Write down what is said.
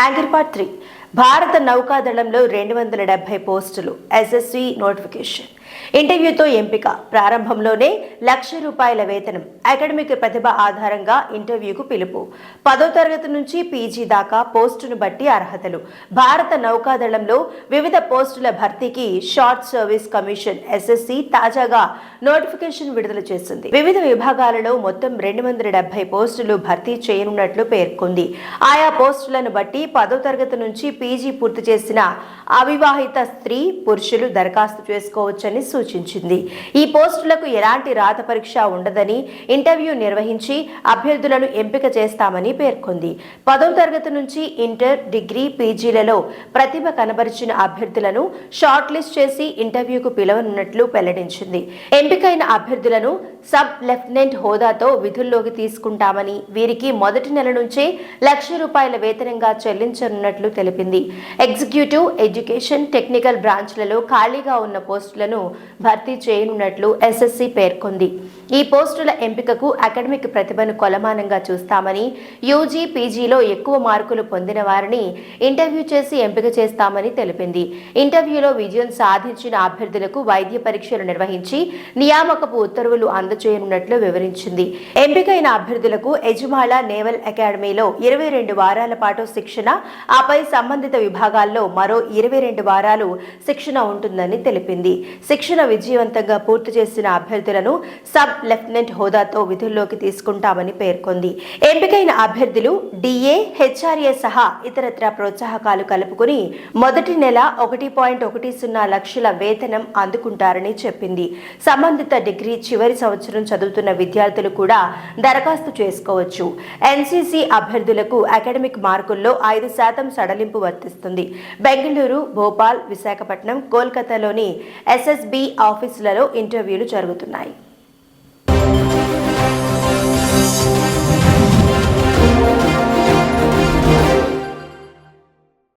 Anchor part 3 భారత నౌకాదళంలో 270 పోస్టులు SSC notification ఇంటర్వ్యూతో ఎంపిక ప్రారంభంలోనే ₹1,00,000 వేతనం అకాడమిక్ ప్రతిభ ఆధారంగా ఇంటర్వ్యూకు పిలుపు 10వ తరగతి నుంచి పీజీ దాకా పోస్టును బట్టి అర్హతలు భారత నౌకాదళంలో వివిధ పోస్టుల భర్తీకి షార్ట్ సర్వీస్ కమిషన్ ఎస్ఎస్సి తాజాగా నోటిఫికేషన్ విడుదల చేసింది. వివిధ విభాగాలలో మొత్తం 270 పోస్టులు భర్తీ చేయనున్నట్లు పేర్కొంది. ఆయా పోస్టులను బట్టి 10వ తరగతి నుంచి పీజీ పూర్తి చేసిన అవివాహిత స్త్రీ పురుషులు దరఖాస్తు చేసుకోవచ్చని సూచించింది. ఈ పోస్టులకు ఎలాంటి రాత పరీక్ష ఉండదని ఇంటర్వ్యూ నిర్వహించి అభ్యర్థులను ఎంపిక చేస్తామని పేర్కొంది. 10వ తరగతి నుంచి ఇంటర్, డిగ్రీ, పీజీలలో ప్రతిభ కనబరిచిన అభ్యర్థులను షార్ట్ లిస్ట్ చేసి ఇంటర్వ్యూకు పిలవనున్నట్లు వెల్లడించింది. ఎంపికైన అభ్యర్థులను సబ్ లెఫ్టినెంట్ హోదాతో విధుల్లోకి తీసుకుంటామని వీరికి మొదటి నెల నుంచే ₹1,00,000 వేతనంగా చెల్లించనున్నట్లు తెలిపింది. ఎగ్జిక్యూటివ్, ఎడ్యుకేషన్, టెక్నికల్ బ్రాంచ్లలో ఖాళీగా ఉన్న పోస్టులను భర్తీ చేయనున్నట్లు ఎస్ఎస్సి పేర్కొంది. ఈ పోస్టుల ఎంపికకు అకాడమిక్ ప్రతిభను కొలమానంగా చూస్తామని, యూజీ, పీజీలో ఎక్కువ మార్కులు పొందిన వారిని ఇంటర్వ్యూ చేసి ఎంపిక చేస్తామని తెలిపింది. ఇంటర్వ్యూలో విజయం సాధించిన అభ్యర్థులకు వైద్య పరీక్షలు నిర్వహించి నియామకపు ఉత్తర్వులు అందజేయనున్నట్లు వివరించింది. ఎంపికైన అభ్యర్థులకు ఎజుమాళ నేవల్ అకాడమీలో 22 వారాల పాటు శిక్షణ, ఆపై సంబంధిత విభాగాల్లో మరో 22 వారాలు శిక్షణ ఉంటుందని తెలిపింది. శిక్షణ విజయవంతంగా పూర్తి చేసిన అభ్యర్థులను సబ్ లెఫ్టినెంట్ హోదాతో విధుల్లోకి తీసుకుంటామని పేర్కొంది. ఎంపికైన అభ్యర్థులు డిఏ, హెచ్ఆర్ఏ సహా ఇతరత్రా ప్రోత్సాహకాలు కలుపుకుని మొదటి నెల 1.10 లక్షల వేతనం అందుకుంటారని చెప్పింది. సంబంధిత డిగ్రీ చివరి సంవత్సరం చదువుతున్న విద్యార్థులు కూడా దరఖాస్తు చేసుకోవచ్చు. ఎన్సీసీ అభ్యర్థులకు అకాడమిక్ మార్కుల్లో 5% సడలింపు వర్తిస్తుంది. బెంగళూరు, భోపాల్, విశాఖపట్నం, కోల్కతాలోని ఎస్ఎస్బి ఆఫీసులలో ఇంటర్వ్యూలు జరుగుతున్నాయి.